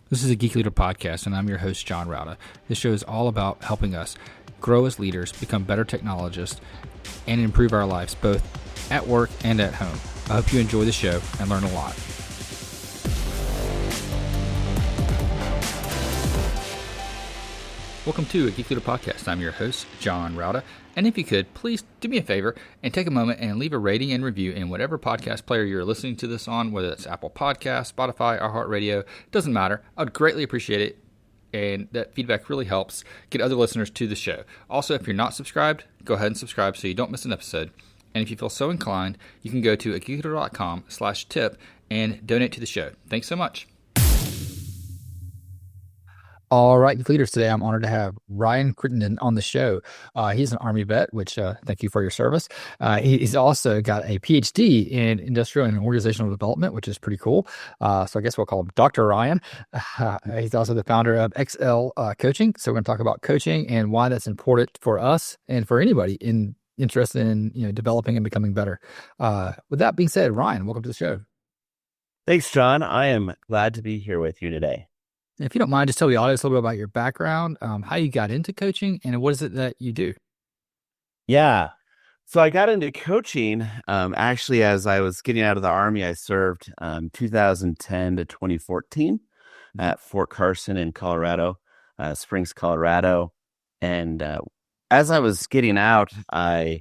This is a Geek Leader podcast, and I'm your host, John Rauda. This show is all about helping us grow as leaders, become better technologists, and improve our lives both at work and at home. I hope you enjoy the show and learn a lot. Welcome to a Geek Leader podcast. I'm your host, John Rauda. And if you could, please do me a favor and take a moment and leave a rating and review in whatever podcast player you're listening to this on, whether it's Apple Podcasts, Spotify, iHeartRadio, doesn't matter. I would greatly appreciate it. And that feedback really helps get other listeners to the show. Also, if you're not subscribed, go ahead and subscribe so you don't miss an episode. And if you feel so inclined, you can go to geekleader.com/tip and donate to the show. Thanks so much. All right, Geek Leaders, today I'm honored to have Ryan Crittenden on the show. He's an Army vet, which thank you for your service. He's also got a PhD in industrial and organizational development, which is pretty cool. So I guess we'll call him Dr. Ryan. He's also the founder of AGL Coaching. So we're going to talk about coaching and why that's important for us and for anybody interested in developing and becoming better. With that being said, Ryan, welcome to the show. Thanks, John. I am glad to be here with you today. If you don't mind, just tell the audience a little bit about your background, how you got into coaching, and what is it that you do? Yeah. So I got into coaching actually as I was getting out of the Army. I served 2010 to 2014 at Fort Carson in Colorado, Springs, Colorado. And as I was getting out, I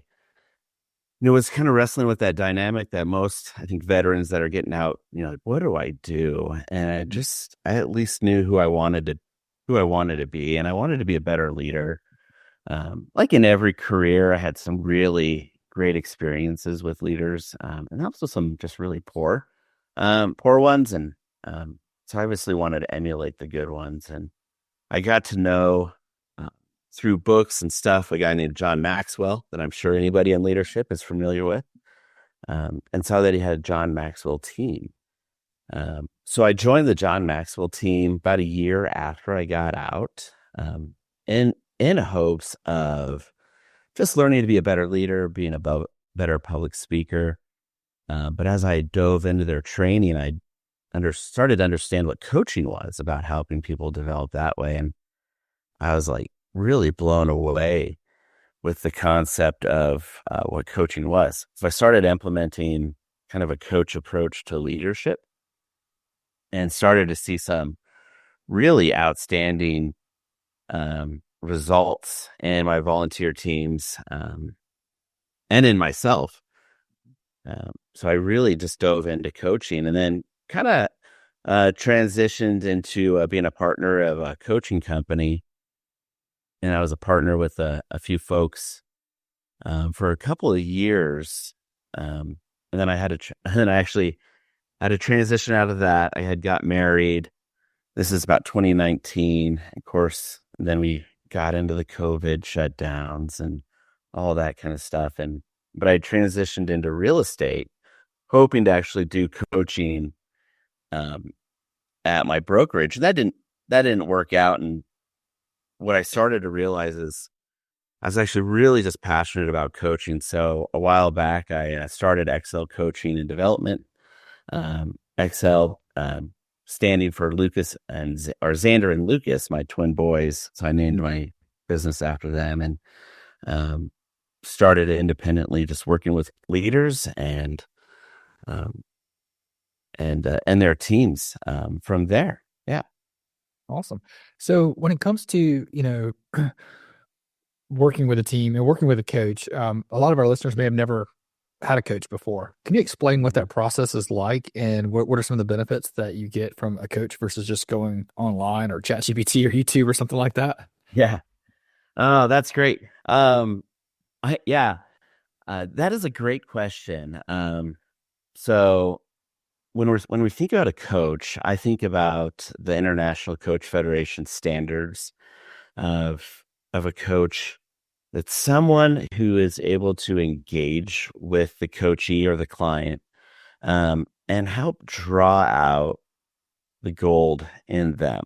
was kind of wrestling with that dynamic that most, I think, veterans that are getting out, like, what do I do? And I at least knew who I wanted to be, and I wanted to be a better leader. Like in every career, I had some really great experiences with leaders, and also some just really poor ones. And so I obviously wanted to emulate the good ones. And I got to know through books and stuff, a guy named John Maxwell that I'm sure anybody in leadership is familiar with, and saw that he had a John Maxwell team. So I joined the John Maxwell team about a year after I got out, in hopes of just learning to be a better leader, being a better public speaker. But as I dove into their training, I started to understand what coaching was about, helping people develop that way. And I was like, really blown away with the concept of what coaching was. So I started implementing kind of a coach approach to leadership and started to see some really outstanding results in my volunteer teams and in myself. So I really just dove into coaching, and then kind of transitioned into being a partner of a coaching company. And I was a partner with a few folks for a couple of years, and then I actually had to transition out of that. I had got married. This is about 2019, of course. And then we got into the COVID shutdowns and all that kind of stuff. But I transitioned into real estate, hoping to actually do coaching at my brokerage. That didn't work out. And what I started to realize is I was actually really just passionate about coaching. So a while back, I started AGL Coaching and Development. AGL standing for Xander and Lucas, my twin boys. So I named my business after them, and started independently, just working with leaders and their teams from there. Yeah. Awesome. So when it comes to, working with a team and working with a coach, a lot of our listeners may have never had a coach before. Can you explain what that process is like, and what are some of the benefits that you get from a coach versus just going online or ChatGPT or YouTube or something like that? Yeah. Oh, that's great. That is a great question. So when we think about a coach, I think about the International Coach Federation standards of a coach. That's someone who is able to engage with the coachee or the client, and help draw out the gold in them.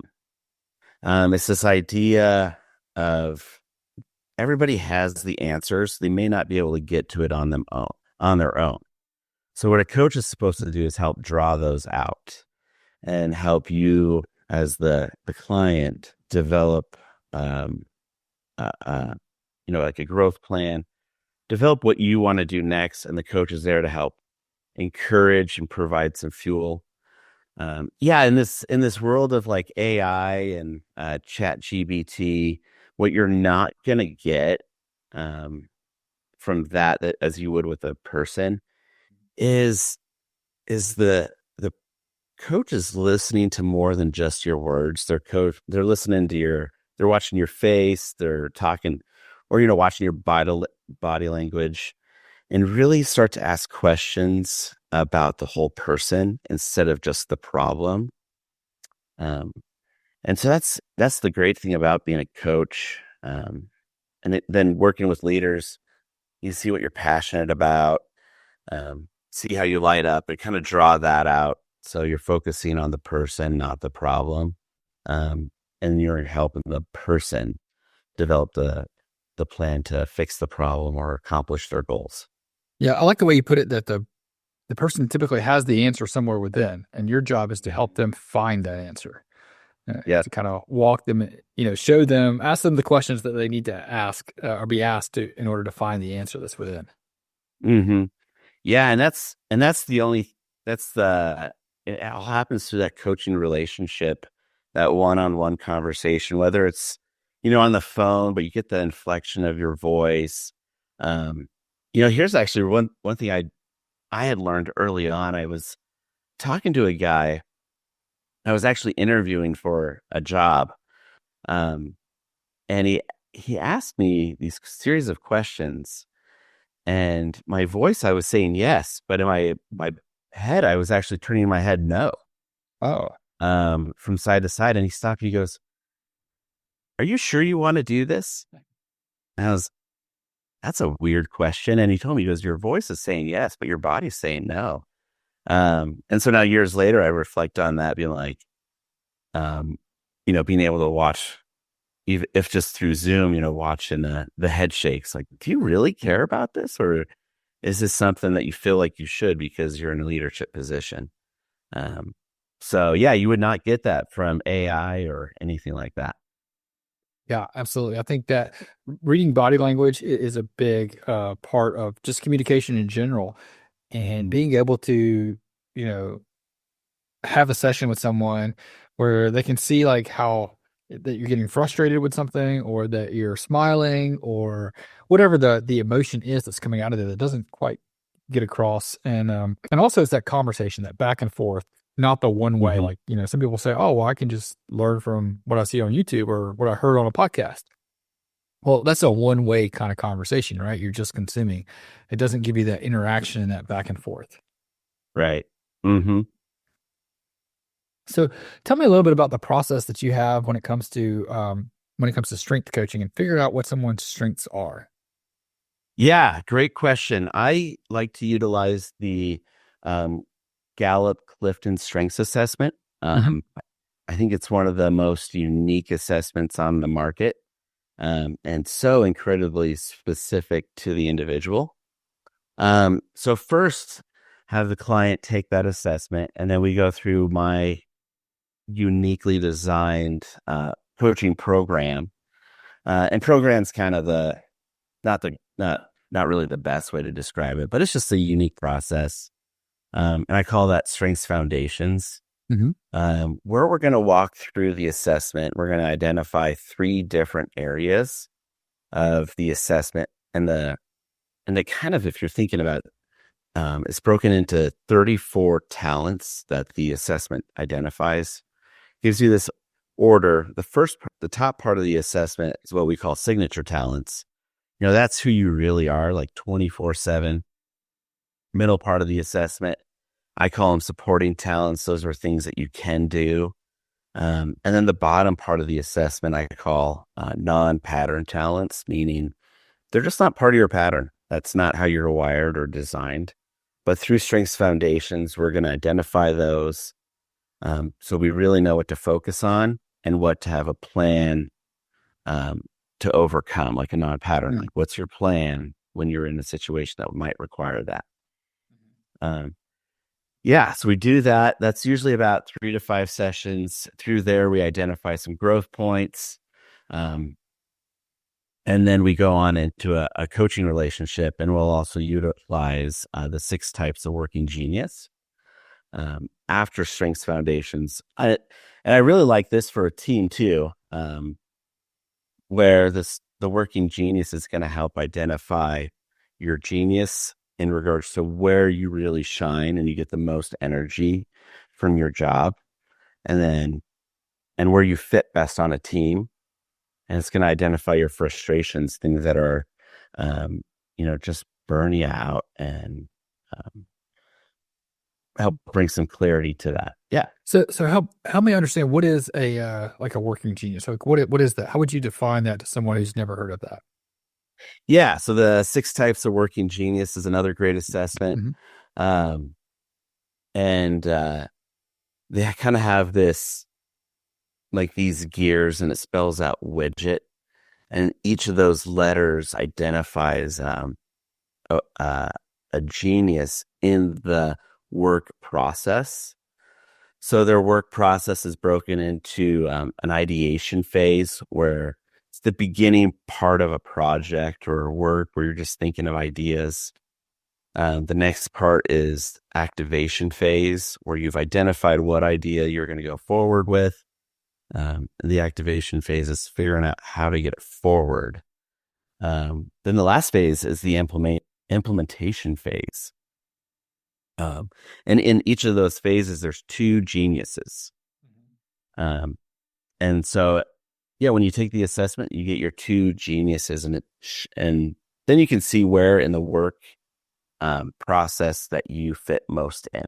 It's this idea of everybody has the answers. They may not be able to get to it on their own. So what a coach is supposed to do is help draw those out and help you as the client, develop, um, like a growth plan, develop what you want to do next, and the coach is there to help encourage and provide some fuel. Yeah, in this world of like AI and chat GBT, what you're not gonna get um, from that as you would with a person is the coach is listening to more than just your words. They're listening to they're watching your face, they're talking, or watching your body language, and really start to ask questions about the whole person instead of just the problem. Um, and so that's the great thing about being a coach. Then working with leaders, you see what you're passionate about, see how you light up, and kind of draw that out. So you're focusing on the person, not the problem. And you're helping the person develop the plan to fix the problem or accomplish their goals. Yeah, I like the way you put it, that the person typically has the answer somewhere within, and your job is to help them find that answer. Yeah. To kind of walk them, show them, ask them the questions that they need to ask or be asked to in order to find the answer that's within. Mm-hmm. Yeah, and it all happens through that coaching relationship, that one-on-one conversation, whether it's on the phone, but you get the inflection of your voice. Here's actually one thing I had learned early on. I was talking to a guy. I was actually interviewing for a job, and he asked me these series of questions, and my voice, I was saying yes, but in my head, I was actually turning my head no. Oh, from side to side, and he stopped. He goes, "Are you sure you want to do this?" And that's a weird question. And he told me, he goes, "Your voice is saying yes, but your body's saying no." And so now years later, I reflect on that, being like, being able to watch, even if just through Zoom, watching the head shakes. Like, do you really care about this, or is this something that you feel like you should because you're in a leadership position? So yeah, you would not get that from AI or anything like that. yeah, absolutely. I think that reading body language is a big part of just communication in general, and being able to, have a session with someone where they can see like how that you're getting frustrated with something, or that you're smiling, or whatever the emotion is that's coming out of there that doesn't quite get across. And also it's that conversation, that back and forth, not the one way. Mm-hmm. Like, some people say, oh, well, I can just learn from what I see on YouTube or what I heard on a podcast. Well, that's a one way kind of conversation, right? You're just consuming. It doesn't give you that interaction and that back and forth. Right. Mm-hmm. So tell me a little bit about the process that you have when it comes to strength coaching and figuring out what someone's strengths are. Yeah, great question. I like to utilize the Gallup CliftonStrengths Assessment. I think it's one of the most unique assessments on the market, and so incredibly specific to the individual. So first, have the client take that assessment, and then we go through my uniquely designed coaching program. And program's kind of not really the best way to describe it, but it's just a unique process. And I call that Strengths Foundations. Where we're going to walk through the assessment, we're going to identify 3 different areas of the assessment, and the kind of, if you're thinking about it, it's broken into 34 talents that the assessment identifies. Gives you this order. The top part of the assessment is what we call signature talents. That's who you really are, like 24/7. Middle part of the assessment, I call them supporting talents. Those are things that you can do. And then the bottom part of the assessment, I call non-pattern talents, meaning they're just not part of your pattern. That's not how you're wired or designed. But through Strengths Foundations, we're going to identify those. So we really know what to focus on and what to have a plan to overcome, like a non-pattern. Like, what's your plan when you're in a situation that might require that? Yeah, so we do that. That's usually about 3 to 5 sessions. Through there, we identify some growth points. And then we go on into a coaching relationship, and we'll also utilize the 6 types of working genius after strengths foundations. And I really like this for a team too, where the working genius is going to help identify your genius in regards to where you really shine and you get the most energy from your job, and where you fit best on a team. And it's going to identify your frustrations, things that are, just burn you out, and um, help bring some clarity to that. Yeah. So help me understand, what is a like a working genius? Like what is that? How would you define that to someone who's never heard of that? Yeah. So the 6 types of working genius is another great assessment. Mm-hmm. And they kind of have this, like these gears, and it spells out widget. And each of those letters identifies a genius in the work process. So their work process is broken into an ideation phase, where it's the beginning part of a project or work where you're just thinking of ideas. The next part is activation phase, where you've identified what idea you're going to go forward with. The activation phase is figuring out how to get it forward. Then the last phase is the implementation phase. And in each of those phases, there's 2 geniuses. And so, yeah, when you take the assessment, you get your 2 geniuses, and then you can see where in the work process that you fit most in.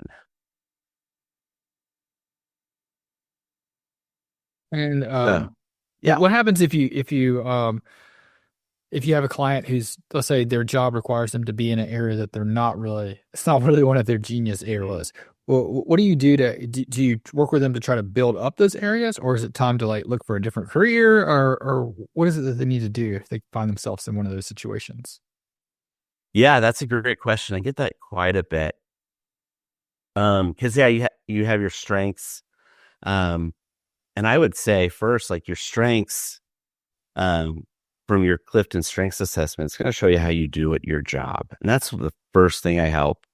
And yeah. what happens if you have a client who's, let's say, their job requires them to be in an area that it's not really one of their genius areas? Well, what do you do do you work with them to try to build up those areas, or is it time to like look for a different career, or what is it that they need to do if they find themselves in one of those situations? Yeah, that's a great question. I get that quite a bit. Because you have your strengths, and I would say first, like your strengths, from your CliftonStrengths Assessment, it's going to show you how you do at your job, and that's the first thing I help,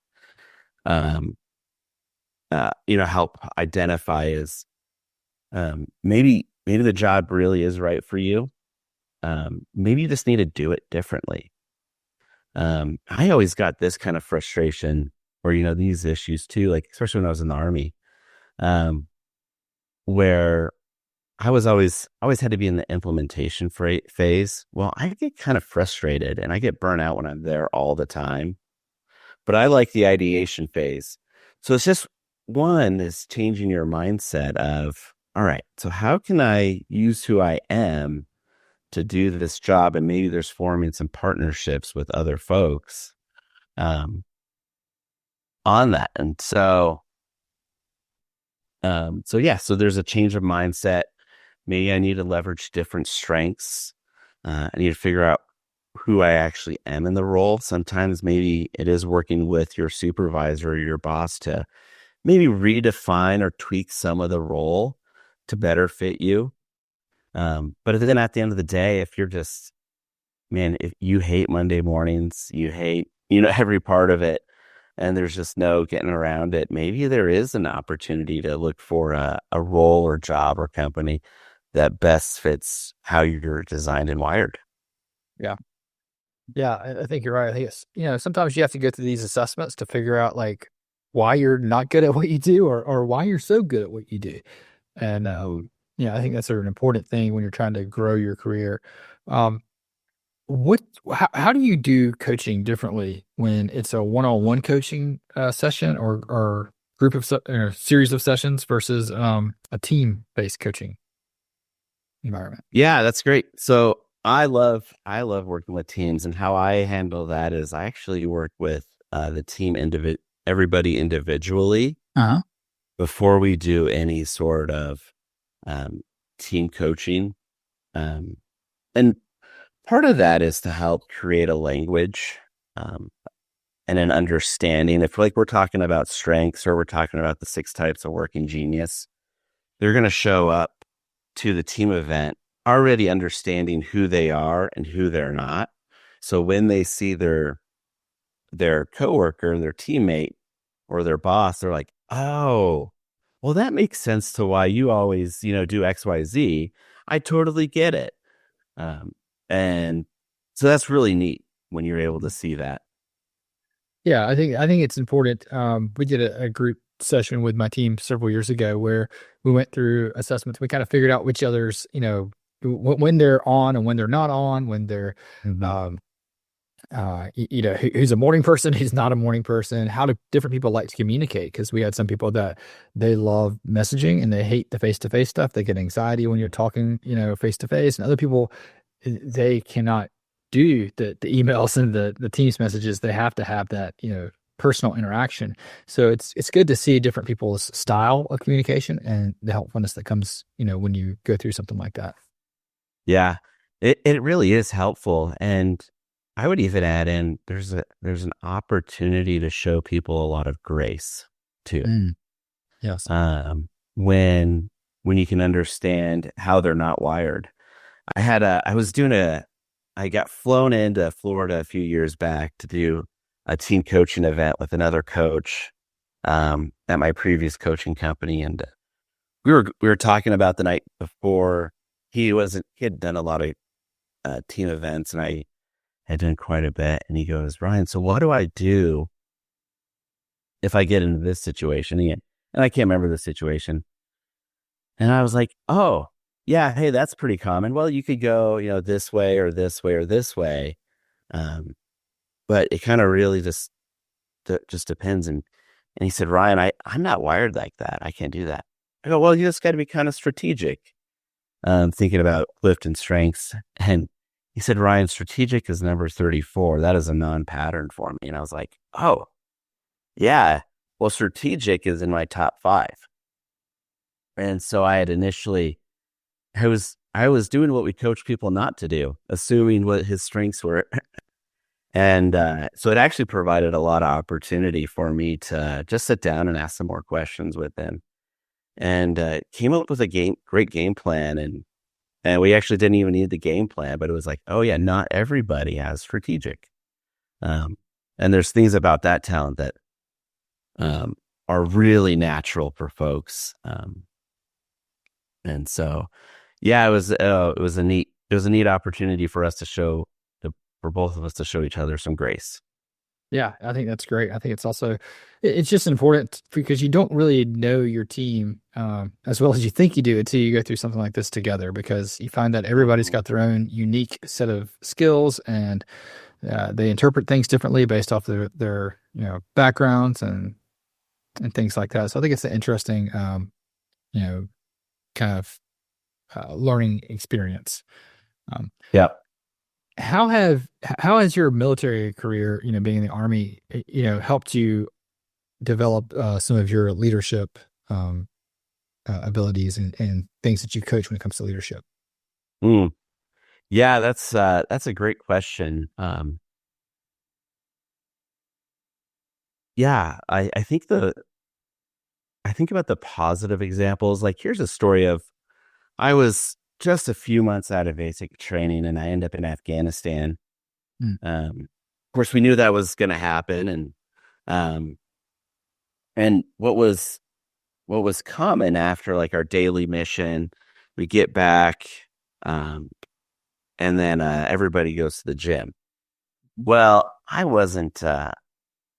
help identify is, maybe the job really is right for you. Maybe you just need to do it differently. I always got this kind of frustration, or these issues too, like especially when I was in the Army, where I always had to be in the implementation phase. Well, I get kind of frustrated and I get burnt out when I'm there all the time. But I like the ideation phase. So it's just one is changing your mindset of, all right, so how can I use who I am to do this job? And maybe there's forming some partnerships with other folks on that. And so there's a change of mindset. Maybe I need to leverage different strengths. I need to figure out who I actually am in the role. Sometimes maybe it is working with your supervisor or your boss to maybe redefine or tweak some of the role to better fit you. But then at the end of the day, if you're just, man, if you hate Monday mornings, you hate, every part of it, and there's just no getting around it, maybe there is an opportunity to look for a role or job or company that best fits how you're designed and wired. Yeah. Yeah, I think you're right. I think it's, sometimes you have to go through these assessments to figure out like why you're not good at what you do, or why you're so good at what you do. And, I think that's an important thing when you're trying to grow your career. How do you do coaching differently when it's a one-on-one coaching session, or group of or series of sessions versus a team-based coaching environment? Yeah, that's great. So I love working with teams, and how I handle that is I actually work with the team everybody individually before we do any sort of team coaching. And part of that is to help create a language and an understanding. If like we're talking about strengths or we're talking about the 6 types of working genius, they're going to show up to the team event already understanding who they are and who they're not. So when they see their coworker, their teammate, or their boss, they're like, oh, well, that makes sense to why you always, do X, Y, Z. I totally get it. And so that's really neat when you're able to see that. Yeah, I think it's important. We did a group session with my team several years ago where we went through assessments. We kind of figured out which others, when they're on and when they're not on, when they're, who's a morning person, who's not a morning person, how do different people like to communicate? Because we had some people that they love messaging and they hate the face-to-face stuff. They get anxiety when you're talking, face-to-face, and other people, they cannot do the emails and the Teams messages. They have to have that, personal interaction. So it's good to see different people's style of communication and the helpfulness that comes, when you go through something like that. Yeah, it really is helpful. And I would even add in there's an opportunity to show people a lot of grace too. Yes. When you can understand how they're not wired. I got flown into Florida a few years back to do a team coaching event with another coach at my previous coaching company, and we were talking about the night before. He had done a lot of team events, and I had done quite a bit. And he goes, Ryan, so what do I do if I get into this situation? And I can't remember the situation. And I was like, oh, yeah, hey, that's pretty common. Well, you could go, this way or this way or this way. But it kind of really just depends. And he said, Ryan, I'm not wired like that. I can't do that. I go, well, you just got to be kind of strategic. Thinking about CliftonStrengths. And he said, Ryan, strategic is number 34. That is a non-pattern for me. And I was like, oh, yeah. Well, strategic is in my top 5. And so I had initially, I was doing what we coach people not to do, assuming what his strengths were. And so it actually provided a lot of opportunity for me to just sit down and ask some more questions with him. And came up with a great game plan. And we actually didn't even need the game plan, but it was like, oh yeah, not everybody has strategic. And there's things about that talent that are really natural for folks. And so, yeah, it was a neat opportunity for us for both of us to show each other some grace. Yeah, I think that's great. I think it's also, it's just important because you don't really know your team as well as you think you do until you go through something like this together, because you find that everybody's got their own unique set of skills and they interpret things differently based off their backgrounds and things like that. So I think it's an interesting, kind of learning experience. Yeah. How has your military career, being in the Army, helped you develop some of your leadership abilities and things that you coach when it comes to leadership? Yeah, that's a great question. Yeah, I think about the positive examples. Like, here's a story of, I was just a few months out of basic training and I end up in Afghanistan. Of course, we knew that was going to happen. And what was common after like our daily mission, we get back, and then everybody goes to the gym. Well, I wasn't,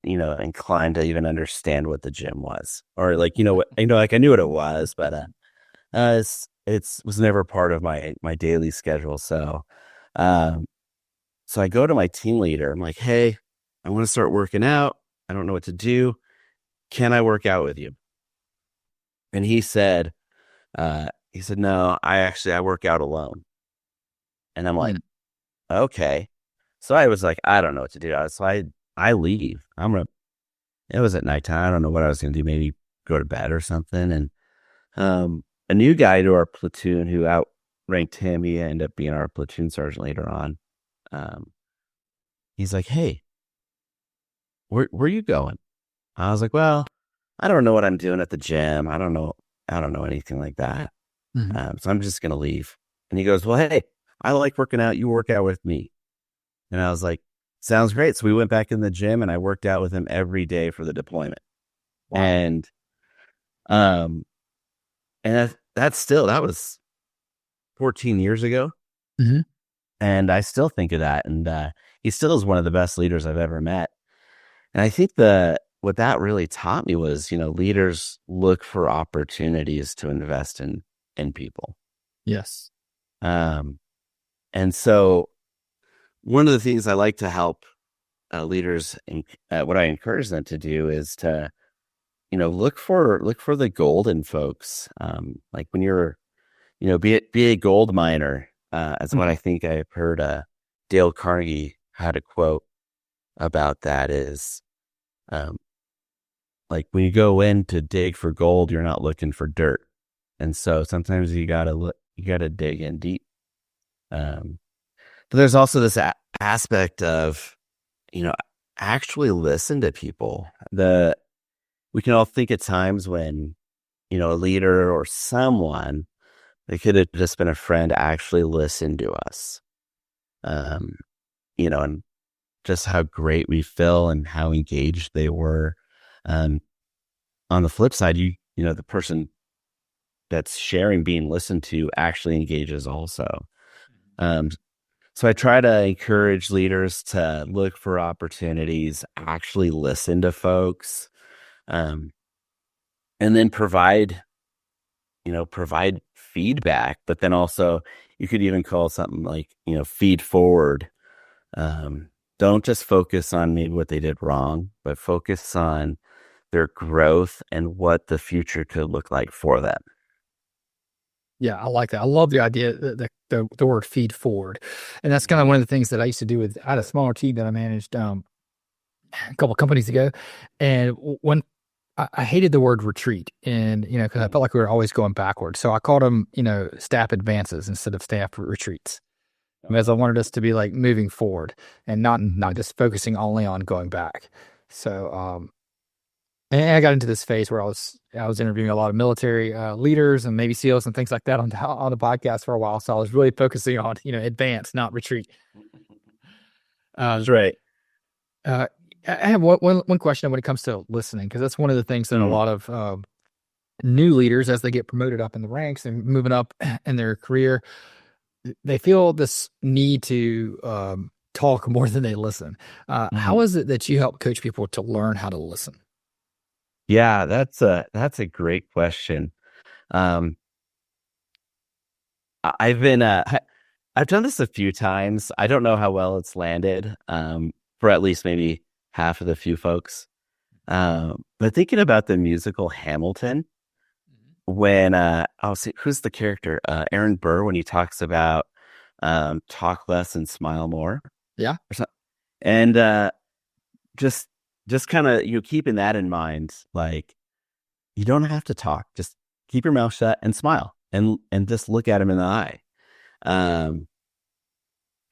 inclined to even understand what the gym was, or like, like I knew what it was, but it was never part of my daily schedule. So I go to my team leader. I'm like, hey, I want to start working out. I don't know what to do. Can I work out with you? And he said, no, I work out alone. And I'm like, okay. So I was like, I don't know what to do. So I leave. It was at nighttime. I don't know what I was going to do. Maybe go to bed or something. And a new guy to our platoon who outranked him, he ended up being our platoon sergeant later on. He's like, hey, where are you going? I was like, well, I don't know what I'm doing at the gym. I don't know anything like that. So I'm just going to leave. And he goes, well, hey, I like working out. You work out with me. And I was like, sounds great. So we went back in the gym and I worked out with him every day for the deployment. Wow. And that was 14 years ago. Mm-hmm. And I still think of that. And he still is one of the best leaders I've ever met. And I think what that really taught me was, leaders look for opportunities to invest in people. Yes. And so one of the things I like to help leaders, what I encourage them to do is to, look for the golden folks. Like when you're, be a gold miner. That's what I think I've heard Dale Carnegie had a quote about that is, like when you go in to dig for gold, you're not looking for dirt. And so sometimes you gotta dig in deep. But there's also this aspect of, actually listen to people. We can all think at times when, a leader or someone, they could have just been a friend, actually listen to us. And just how great we feel and how engaged they were. On the flip side, the person that's sharing, being listened to, actually engages also. So I try to encourage leaders to look for opportunities, actually listen to folks, and then provide feedback. But then also you could even call something like, feed forward. Don't just focus on maybe what they did wrong, but focus on their growth and what the future could look like for them. Yeah, I like that. I love the idea, the word feed forward. And that's kind of one of the things that I used to do I had a smaller team that I managed a couple of companies ago. And when I hated the word retreat, and, because I felt like we were always going backwards. So I called them, staff advances instead of staff retreats. Because I wanted us to be like moving forward and not just focusing only on going back. So, and I got into this phase where I was interviewing a lot of military leaders and Navy SEALs and things like that on the podcast for a while. So I was really focusing on, advance, not retreat. That's right. I have one question when it comes to listening, because that's one of the things that a lot of new leaders, as they get promoted up in the ranks and moving up in their career, they feel this need to talk more than they listen. How is it that you help coach people to learn how to listen? Yeah, that's a great question. I've done this a few times. I don't know how well it's landed for at least maybe half of the few folks. But thinking about the musical Hamilton, when I'll see who's the character, Aaron Burr, when he talks about talk less and smile more. Yeah. And just kind of keeping that in mind, like you don't have to talk, just keep your mouth shut and smile and just look at him in the eye.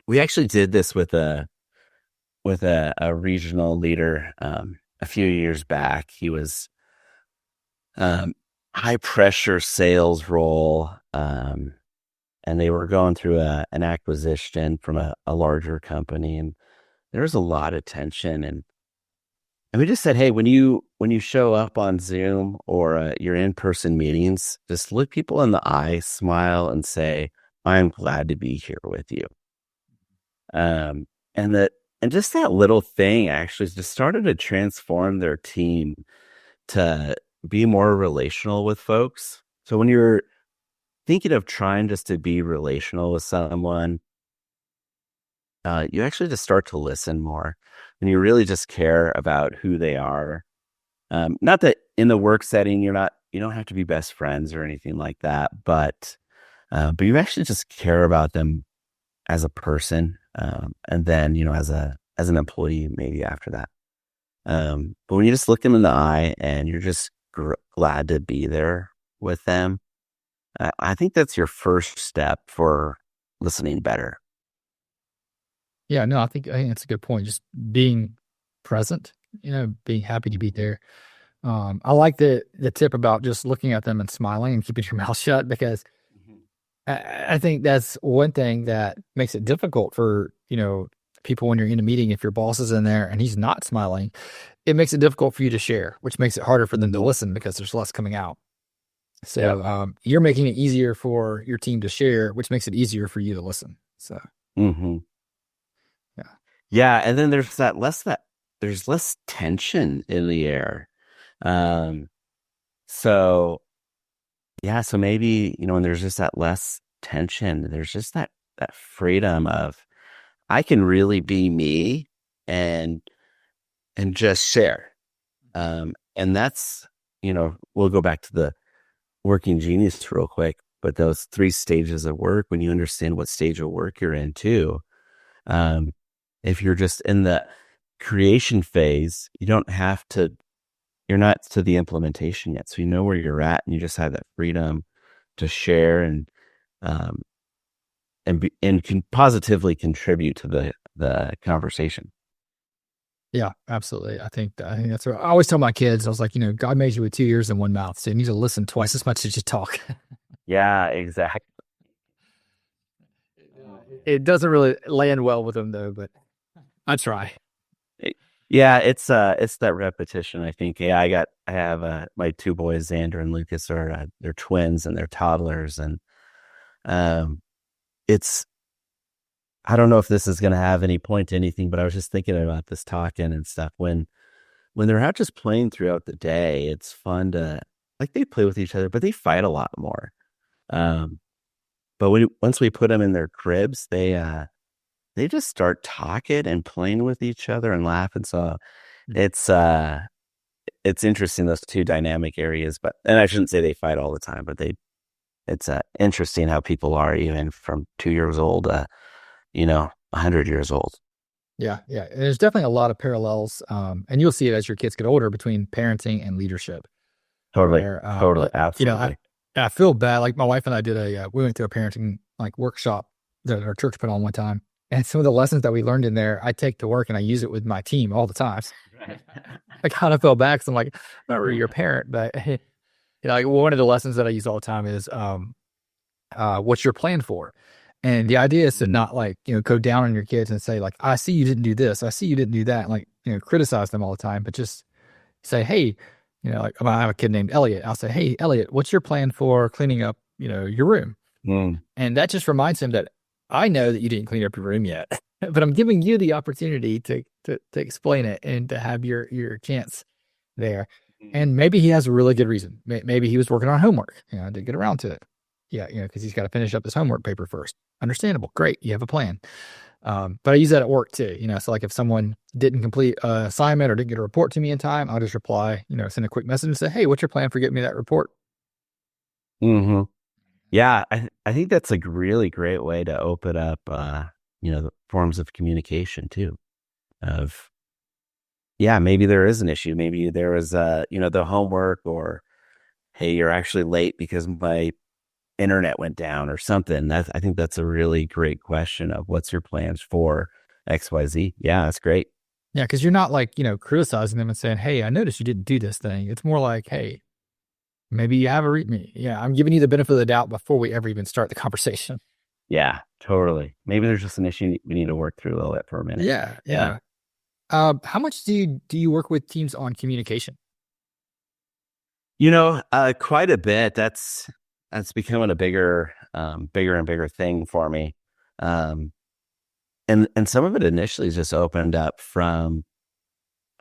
We actually did this with a regional leader a few years back. He was high pressure sales role, and they were going through an acquisition from a larger company, and there was a lot of tension. And we just said, hey, when you show up on Zoom or your in-person meetings, just look people in the eye, smile, and say, I'm glad to be here with you. And just that little thing actually just started to transform their team to be more relational with folks. So when you're thinking of trying just to be relational with someone, you actually just start to listen more, and you really just care about who they are. Not that in the work setting, you don't have to be best friends or anything like that, but you actually just care about them as a person, and then as an employee maybe after that. But when you just look them in the eye and you're just glad to be there with them, I think that's your first step for listening better. Yeah, no, I think that's a good point. Just being present being happy to be there. I like the tip about just looking at them and smiling and keeping your mouth shut, because I think that's one thing that makes it difficult for, people when you're in a meeting. If your boss is in there and he's not smiling, it makes it difficult for you to share, which makes it harder for them to listen because there's less coming out. So you're making it easier for your team to share, which makes it easier for you to listen. So, yeah. And then there's there's less tension in the air. So maybe, when there's just that less tension, there's just that freedom of, I can really be me and just share. And that's, we'll go back to the working genius real quick, but those 3 stages of work, when you understand what stage of work you're in too, if you're just in the creation phase, you're not to the implementation yet. So you know where you're at, and you just have that freedom to share and can positively contribute to the conversation. yeah, absolutely. I think that's what I always tell my kids. I was like, God made you with 2 ears and 1 mouth, so you need to listen twice as much as you talk. Yeah, exactly. It doesn't really land well with them though, but I try. Yeah, it's that repetition. I think. Yeah, I have my 2 boys, Xander and Lucas, are they're twins and they're toddlers, and it's, I don't know if this is going to have any point to anything, but I was just thinking about this talking and stuff. When they're out just playing throughout the day, it's fun to, like, they play with each other, but they fight a lot more. But once we put them in their cribs, they just start talking and playing with each other and laughing. So it's interesting, those 2 dynamic areas. And I shouldn't say they fight all the time, but it's interesting how people are, even from 2 years old, 100 years old. Yeah. And there's definitely a lot of parallels, and you'll see it as your kids get older, between parenting and leadership. Totally, Totally, absolutely. I feel bad. Like, my wife and I we went to a parenting workshop that our church put on one time, and some of the lessons that we learned in there, I take to work and I use it with my team all the time. I kind of feel bad because I'm like, I'm not really your parent, but one of the lessons that I use all the time is, what's your plan for? And the idea is to not go down on your kids and say, I see you didn't do this, I see you didn't do that, criticize them all the time, but just say, hey, I have a kid named Elliot. I'll say, hey, Elliot, what's your plan for cleaning up, your room? And that just reminds him that I know that you didn't clean up your room yet, but I'm giving you the opportunity to explain it and to have your chance there. And maybe he has a really good reason. Maybe he was working on homework, to get around to it. Yeah, because he's got to finish up his homework paper first. Understandable. Great. You have a plan. But I use that at work too. So if someone didn't complete an assignment or didn't get a report to me in time, I'll just reply, send a quick message and say, hey, what's your plan for getting me that report? Yeah, I think that's a really great way to open up, the forms of communication too. Maybe there is an issue. Maybe there was, the homework, or, hey, you're actually late because my internet went down or something. I think that's a really great question of, what's your plans for XYZ? Yeah, that's great. Yeah, because you're not criticizing them and saying, hey, I noticed you didn't do this thing. It's more like, hey, maybe you have I'm giving you the benefit of the doubt before we ever even start the conversation. Yeah, totally. Maybe there's just an issue we need to work through a little bit for a minute. Yeah. How much do you work with teams on communication? Quite a bit. That's becoming a bigger and bigger thing for me. And some of it initially just opened up from,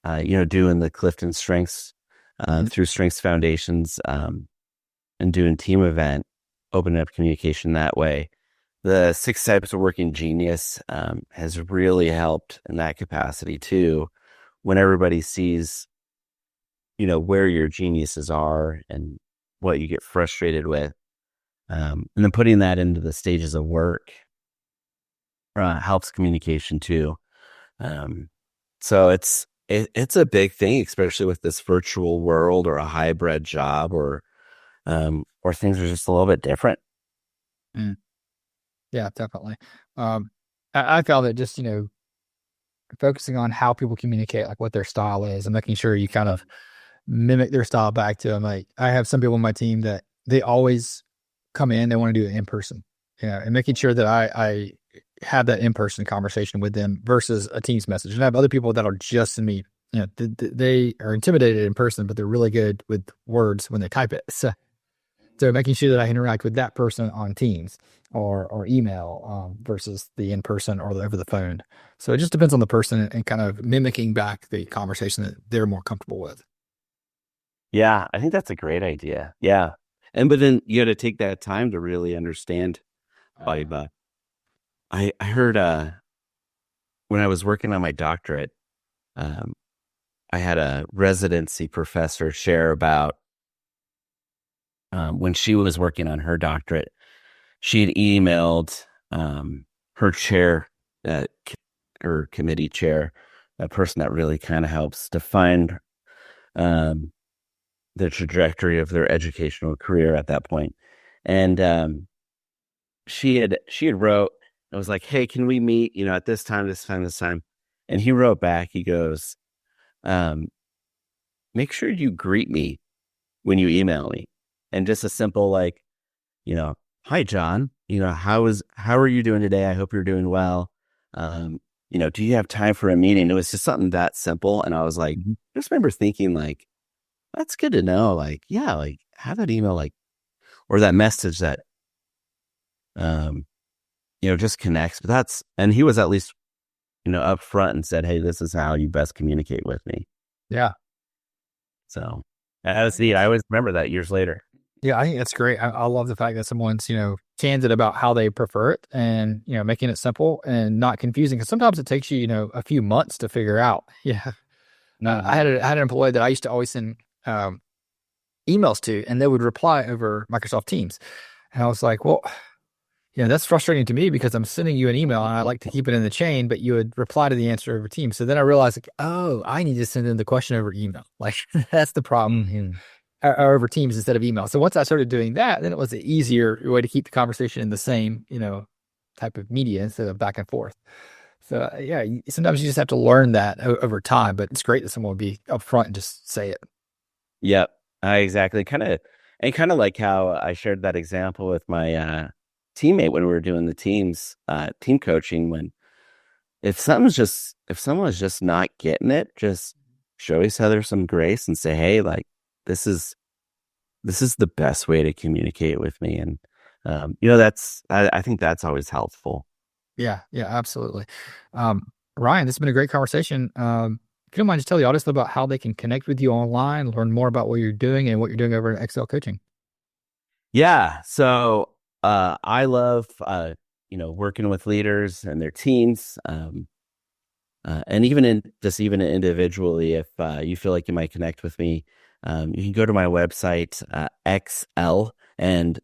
doing the CliftonStrengths through Strengths Foundations, and doing team event, opening up communication that way. The 6 Types of Working Genius has really helped in that capacity too, when everybody sees, where your geniuses are and what you get frustrated with. And then putting that into the stages of work helps communication too. So it's a big thing, especially with this virtual world or a hybrid job, or things are just a little bit different. Yeah, definitely. I found that just, focusing on how people communicate, like what their style is, and making sure you kind of mimic their style back to them. Like I have some people on my team that they always come in, they want to do it in person, and making sure that I have that in-person conversation with them versus a Teams message. And I have other people that'll just send me, they are intimidated in person, but they're really good with words when they type it. So making sure that I interact with that person on Teams or email versus the in-person or over the phone. So it just depends on the person and kind of mimicking back the conversation that they're more comfortable with. Yeah, I think that's a great idea. Yeah. But then you got to take that time to really understand. I heard when I was working on my doctorate, I had a residency professor share about when she was working on her doctorate, she had emailed her chair, her committee chair, a person that really kind of helps define the trajectory of their educational career at that point. And she had wrote, I was like, hey, can we meet, at this time, this time, this time? And he wrote back, he goes, make sure you greet me when you email me. And just a simple, like, hi, John, how are you doing today? I hope you're doing well. Do you have time for a meeting? It was just something that simple. And I was like, I just remember thinking like, that's good to know. Like, yeah, like have that email, like, or that message that, just connects. But and he was at least, up front and said, hey, this is how you best communicate with me. Yeah. So that was neat. I always remember that years later. Yeah, I think that's great. I love the fact that someone's, candid about how they prefer it and, making it simple and not confusing. Because sometimes it takes you, a few months to figure out. Yeah. I had an employee that I used to always send emails to, and they would reply over Microsoft Teams. And I was like, well, that's frustrating to me because I'm sending you an email and I like to keep it in the chain, but you would reply to the answer over Teams. So then I realized, like, oh, I need to send in the question over email. Like that's the problem. Or over Teams instead of email. So once I started doing that, then it was an easier way to keep the conversation in the same, type of media instead of back and forth. So sometimes you just have to learn that over time, but it's great that someone would be upfront and just say it. Yep, exactly. Kind of like how I shared that example with my teammate when we were doing the team coaching. When if someone's just not getting it, just show each other some grace and say, hey, like this is the best way to communicate with me, and I think that's always helpful. Yeah, absolutely. Ryan, this has been a great conversation. If you don't mind, just tell the audience about how they can connect with you online, learn more about what you're doing and what you're doing over at XL Coaching. Yeah. So I love, working with leaders and their teams. And even individually, if you feel like you might connect with me, you can go to my website, XL, and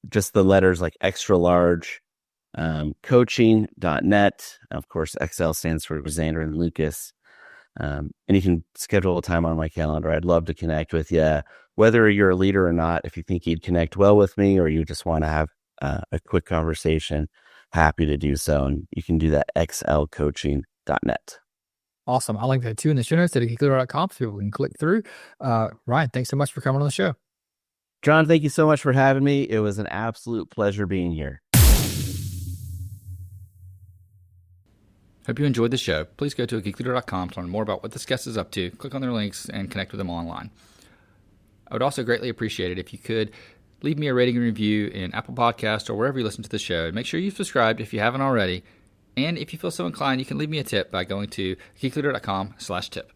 just the letters like extra large, coaching.net. Of course, XL stands for Xander and Lucas. And you can schedule a time on my calendar. I'd love to connect with you, whether you're a leader or not. If you think you'd connect well with me, or you just want to have a quick conversation, happy to do so. And you can do that xlcoaching.net. Awesome. I'll link that too in the show notes at geekleader.com so people can click through. Ryan, thanks so much for coming on the show. John, thank you so much for having me. It was an absolute pleasure being here. Hope you enjoyed the show. Please go to geekleader.com to learn more about what this guest is up to, click on their links, and connect with them online. I would also greatly appreciate it if you could leave me a rating and review in Apple Podcasts or wherever you listen to the show. Make sure you've subscribed if you haven't already. And if you feel so inclined, you can leave me a tip by going to geekleader.com/tip.